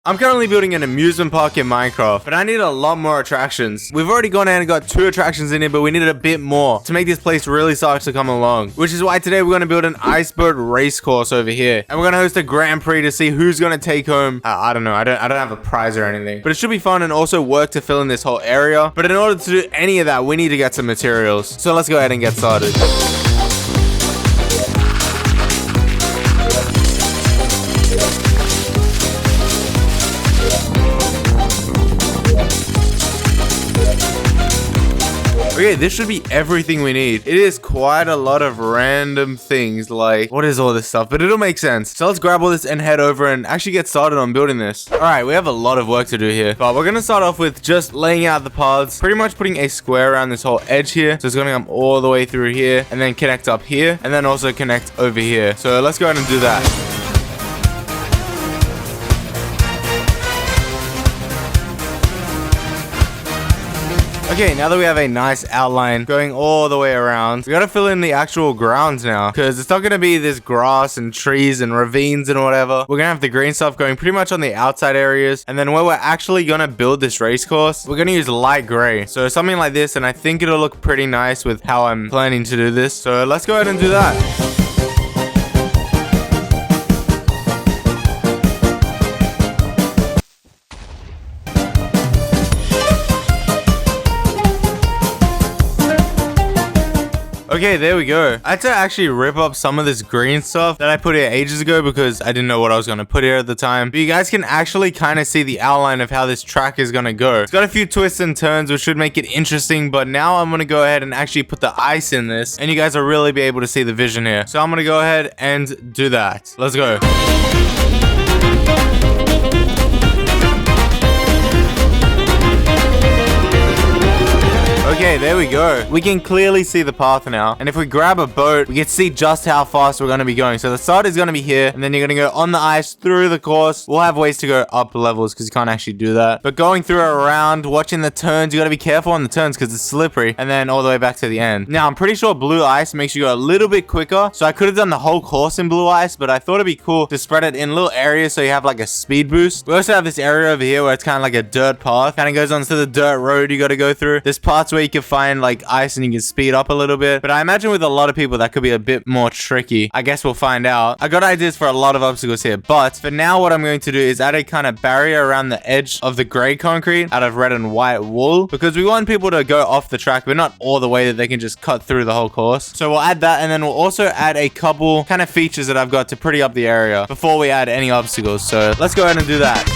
I'm currently building an amusement park in Minecraft, but I need a lot more attractions. We've already gone ahead and got 2 attractions in here, but we needed a bit more to make this place really start to come along. Which is why today we're going to build an ice boat race course over here. And we're going to host a Grand Prix to see who's going to take home. I don't know. I don't have a prize or anything. But it should be fun and also work to fill in this whole area. But in order to do any of that, we need to get some materials. So let's go ahead and get started. Okay, this should be everything we need. It is quite a lot of random things, like, what is all this stuff? But it'll make sense. So let's grab all this and head over and actually get started on building this. Alright, we have a lot of work to do here. But we're going to start off with just laying out the paths. Pretty much putting a square around this whole edge here. So it's going to come all the way through here. And then connect up here. And then also connect over here. So let's go ahead and do that. Okay, now that we have a nice outline going all the way around, we gotta fill in the actual ground now, because it's not gonna be this grass and trees and ravines and whatever. We're gonna have the green stuff going pretty much on the outside areas, and then where we're actually gonna build this race course, we're gonna use light gray. So something like this, and I think it'll look pretty nice with how I'm planning to do this. So let's go ahead and do that. Okay, there we go. I had to actually rip up some of this green stuff that I put here ages ago because I didn't know what I was going to put here at the time. But you guys can actually kind of see the outline of how this track is going to go. It's got a few twists and turns, which should make it interesting. But now I'm going to go ahead and actually put the ice in this. And you guys will really be able to see the vision here. So I'm going to go ahead and do that. Let's go. Okay, there we go. We can clearly see the path now. And if we grab a boat, we can see just how fast we're going to be going. So the start is going to be here. And then you're going to go on the ice through the course. We'll have ways to go up levels because you can't actually do that. But going through around, watching the turns, you got to be careful on the turns because it's slippery. And then all the way back to the end. Now, I'm pretty sure blue ice makes you go a little bit quicker. So I could have done the whole course in blue ice. But I thought it'd be cool to spread it in little areas so you have like a speed boost. We also have this area over here where it's kind of like a dirt path. Kind of goes onto the dirt road you got to go through. There's parts where you can find like ice and you can speed up a little bit, but I imagine with a lot of people that could be a bit more tricky. I guess we'll find out. I got ideas for a lot of obstacles here, but for now what I'm going to do is add a kind of barrier around the edge of the gray concrete out of red and white wool, because we want people to go off the track but not all the way that they can just cut through the whole course. So we'll add that, and then we'll also add a couple kind of features that I've got to pretty up the area before we add any obstacles. So let's go ahead and do that.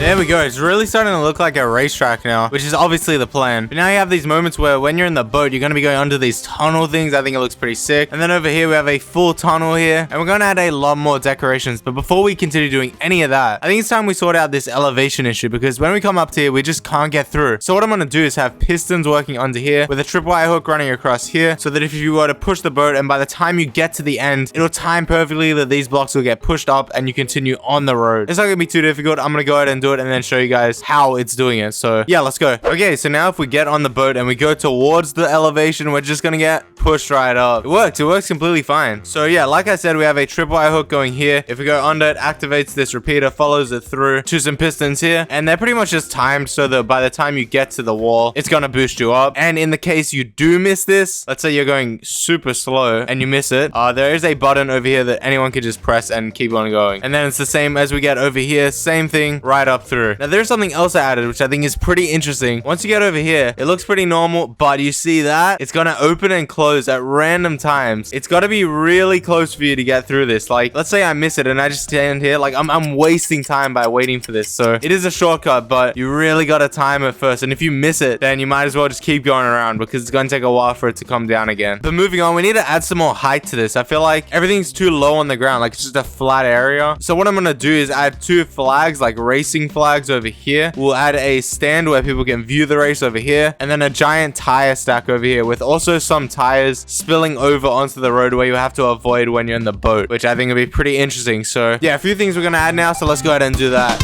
There we go. It's really starting to look like a racetrack now, which is obviously the plan. But now you have these moments where when you're in the boat, you're going to be going under these tunnel things. I think it looks pretty sick. And then over here, we have a full tunnel here. And we're going to add a lot more decorations. But before we continue doing any of that, I think it's time we sort out this elevation issue, because when we come up to here, we just can't get through. So what I'm going to do is have pistons working under here with a tripwire hook running across here, so that if you were to push the boat and by the time you get to the end, it'll time perfectly that these blocks will get pushed up and you continue on the road. It's not going to be too difficult. I'm going to go ahead and do it and then show you guys how it's doing it. So yeah, let's go. Okay, so now if we get on the boat and we go towards the elevation, we're just gonna get pushed right up. It works completely fine. So yeah, like I said, we have a tripwire hook going here. If we go under, it activates this repeater, follows it through to some pistons here, and they're pretty much just timed so that by the time you get to the wall, it's gonna boost you up. And in the case you do miss this, let's say you're going super slow and you miss it, there is a button over here that anyone can just press and keep on going. And then it's the same as we get over here, same thing right up through. Now there's something else I added, which I think is pretty interesting. Once you get over here, it looks pretty normal, but you see that it's gonna open and close at random times. It's gotta be really close for you to get through this. Like, let's say I miss it and I just stand here, like I'm wasting time by waiting for this. So it is a shortcut, but you really gotta time it first. And if you miss it, then you might as well just keep going around, because it's gonna take a while for it to come down again. But moving on, we need to add some more height to this. I feel like everything's too low on the ground, like it's just a flat area. So what I'm gonna do is add 2 flags, like racing flags over here. We'll add a stand where people can view the race over here, and then a giant tire stack over here with also some tires spilling over onto the road where you have to avoid when you're in the boat, which I think will be pretty interesting. So yeah, a few things we're gonna add now, so let's go ahead and do that.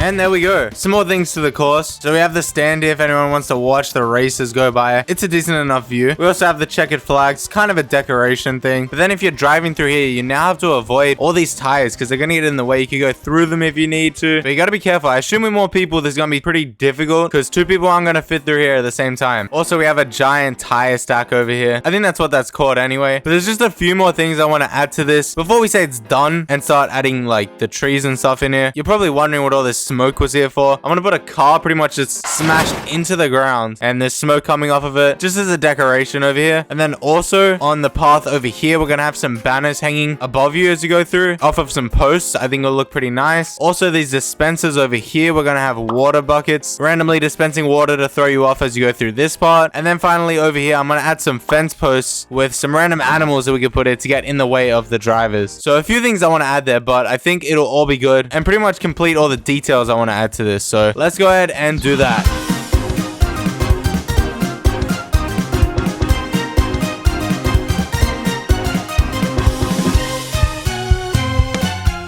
And there we go. Some more things to the course. So we have the stand here if anyone wants to watch the races go by. It's a decent enough view. We also have the checkered flags, kind of a decoration thing. But then if you're driving through here, you now have to avoid all these tires because they're going to get in the way. You can go through them if you need to. But you got to be careful. I assume with more people, this is going to be pretty difficult because 2 people aren't going to fit through here at the same time. Also, we have a giant tire stack over here. I think that's what that's called anyway. But there's just a few more things I want to add to this before we say it's done and start adding like the trees and stuff in here. You're probably wondering what all this smoke was here for. I'm going to put a car pretty much just smashed into the ground and there's smoke coming off of it just as a decoration over here. And then also on the path over here, we're going to have some banners hanging above you as you go through off of some posts. I think it'll look pretty nice. Also, these dispensers over here, we're going to have water buckets randomly dispensing water to throw you off as you go through this part. And then finally over here, I'm going to add some fence posts with some random animals that we can put it to get in the way of the drivers. So a few things I want to add there, but I think it'll all be good and pretty much complete all the details I want to add to this. So let's go ahead and do that.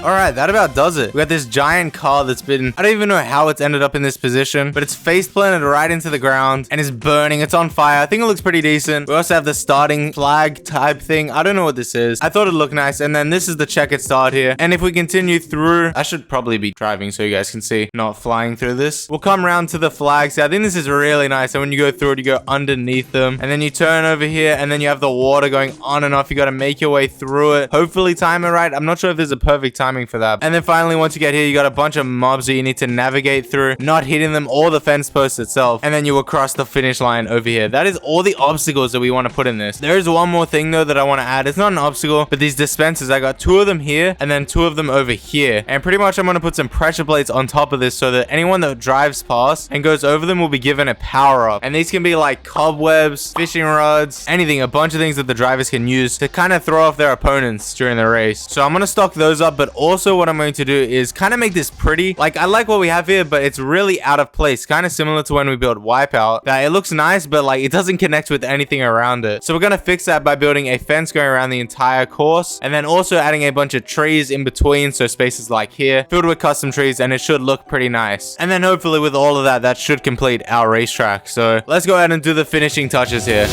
Alright, that about does it. We got this giant car that's been, I don't even know how it's ended up in this position, but it's face planted right into the ground and is burning. It's on fire. I think it looks pretty decent. We also have the starting flag type thing. I don't know what this is. I thought it looked nice. And then this is the checkered start here. And if we continue through, I should probably be driving so you guys can see, not flying through this. We'll come around to the flags. I think this is really nice. And when you go through it, you go underneath them and then you turn over here and then you have the water going on and off. You got to make your way through it. Hopefully time it right. I'm not sure if there's a perfect timing for that. And then finally, once you get here, you got a bunch of mobs that you need to navigate through, not hitting them or the fence post itself. And then you will cross the finish line over here. That is all the obstacles that we want to put in this. There is one more thing though that I want to add. It's not an obstacle, but these dispensers, I got 2 of them here and then 2 of them over here. And pretty much I'm going to put some pressure plates on top of this so that anyone that drives past and goes over them will be given a power up. And these can be like cobwebs, fishing rods, anything, a bunch of things that the drivers can use to kind of throw off their opponents during the race. So I'm going to stock those up, but also what I'm going to do is kind of make this pretty. Like, I like what we have here, but it's really out of place. Kind of similar to when we built Wipeout. That it looks nice, but like it doesn't connect with anything around it. So we're going to fix that by building a fence going around the entire course. And then also adding a bunch of trees in between. So spaces like here, filled with custom trees, and it should look pretty nice. And then hopefully with all of that, that should complete our racetrack. So let's go ahead and do the finishing touches here.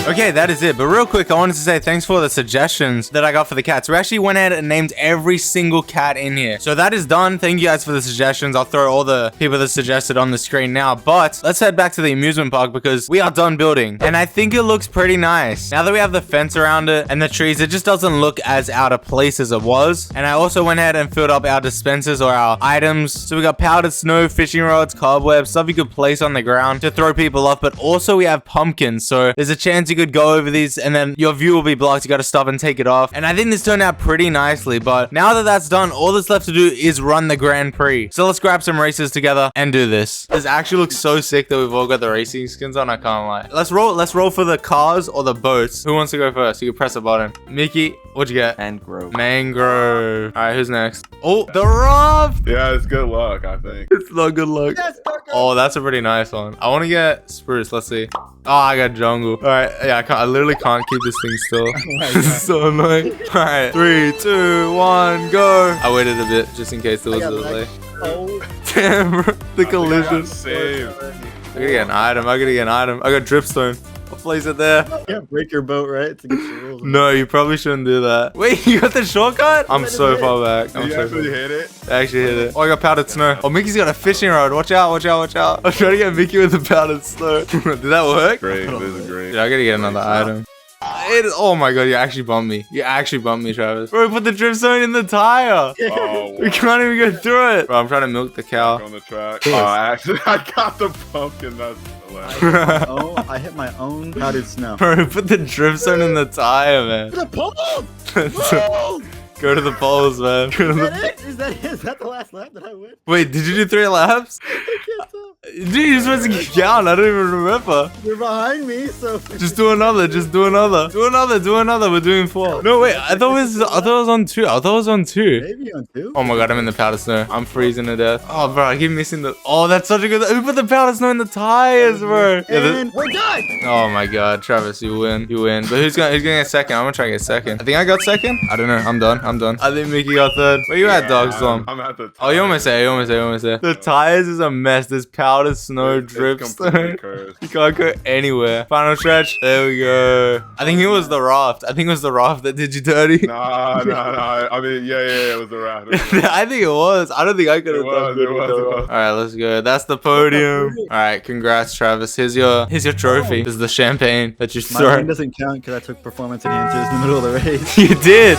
Okay, that is it. But real quick, I wanted to say thanks for the suggestions that I got for the cats. We actually went ahead and named every single cat in here. So that is done. Thank you guys for the suggestions. I'll throw all the people that suggested on the screen now. But let's head back to the amusement park because we are done building. And I think it looks pretty nice. Now that we have the fence around it and the trees, it just doesn't look as out of place as it was. And I also went ahead and filled up our dispensers or our items. So we got powdered snow, fishing rods, cobwebs, stuff you could place on the ground to throw people off. But also we have pumpkins. So there's a chance you could go over these and then your view will be blocked. You got to stop and take it off. And I think this turned out pretty nicely. But now that that's done, all that's left to do is run the Grand Prix. So let's grab some races together and do this. This actually looks so sick that we've all got the racing skins on. I can't lie. Let's roll for the cars or the boats. Who wants to go first? You can press a button. Mickey, what'd you get? Mangrove. All right, who's next? Oh, the raft. Yeah, it's good luck, I think. It's not good luck. Yes, oh, that's a pretty nice one. I want to get spruce. Let's see. Oh, I got jungle. All right, yeah, I literally can't keep this thing still. This is so annoying. All right, 3, 2, 1, go. I waited a bit just in case there was a delay. Oh, damn, bro. The collision. Saved. I gotta get an item. I got dripstone. I'll place it there. You can't break your boat, right? It's against the rules. No, you probably shouldn't do that. Wait, you got the shortcut? I'm so far back. Did you actually hit it? I actually hit it. Oh, I got powdered snow. Oh, Mickey's got a fishing rod. Watch out, watch out, watch out. I'm trying to get Mickey with the powdered snow. Did that work? Great, this is great. Yeah, I gotta get another item. Oh my god, you actually bumped me. You actually bumped me, Travis. Bro, put the dripstone in the tire. Oh, we can't even go through it. Bro, I'm trying to milk the cow. On the track. Oh, actually, I got the pumpkin. That's I hit my own powdered snow. Bro, put the dripstone in the tire, man. The pole! Go to the polls, man. Is that it? Is that the last lap that I win? Wait, did you do 3 laps? I can't tell. Dude, you're supposed to count. I don't even remember. You're behind me, so. Just do another. Just do another. Do another. Do another. We're doing 4. No, wait. I thought it was on 2. I thought it was on 2. Maybe on 2. Oh my god, I'm in the powder snow. I'm freezing to death. Oh, bro, I keep missing the. Oh, that's such a good. Who put the powder snow in the tires, bro? And we're done. Oh my god, Travis, you win. You win. But who's gonna get second? I'm gonna try to get second. I think I got second. I don't know. I'm done. I think Mickey got third. Where you at, Darkstorm? I'm at the. Oh, you almost there. The tires is a mess. There's powder snow drips. completely cursed. You can't go anywhere. Final stretch. There we go. I think it was the raft. I think it was the raft that did you dirty. Nah. I mean, yeah, it was a raft. I think it was. I don't think I could have done good. It was. All right, let's go. That's the podium. All right, congrats, Travis. Here's your trophy. This is the champagne that you My win throw. doesn't count because I took performance enhancers in the middle of the race. You did.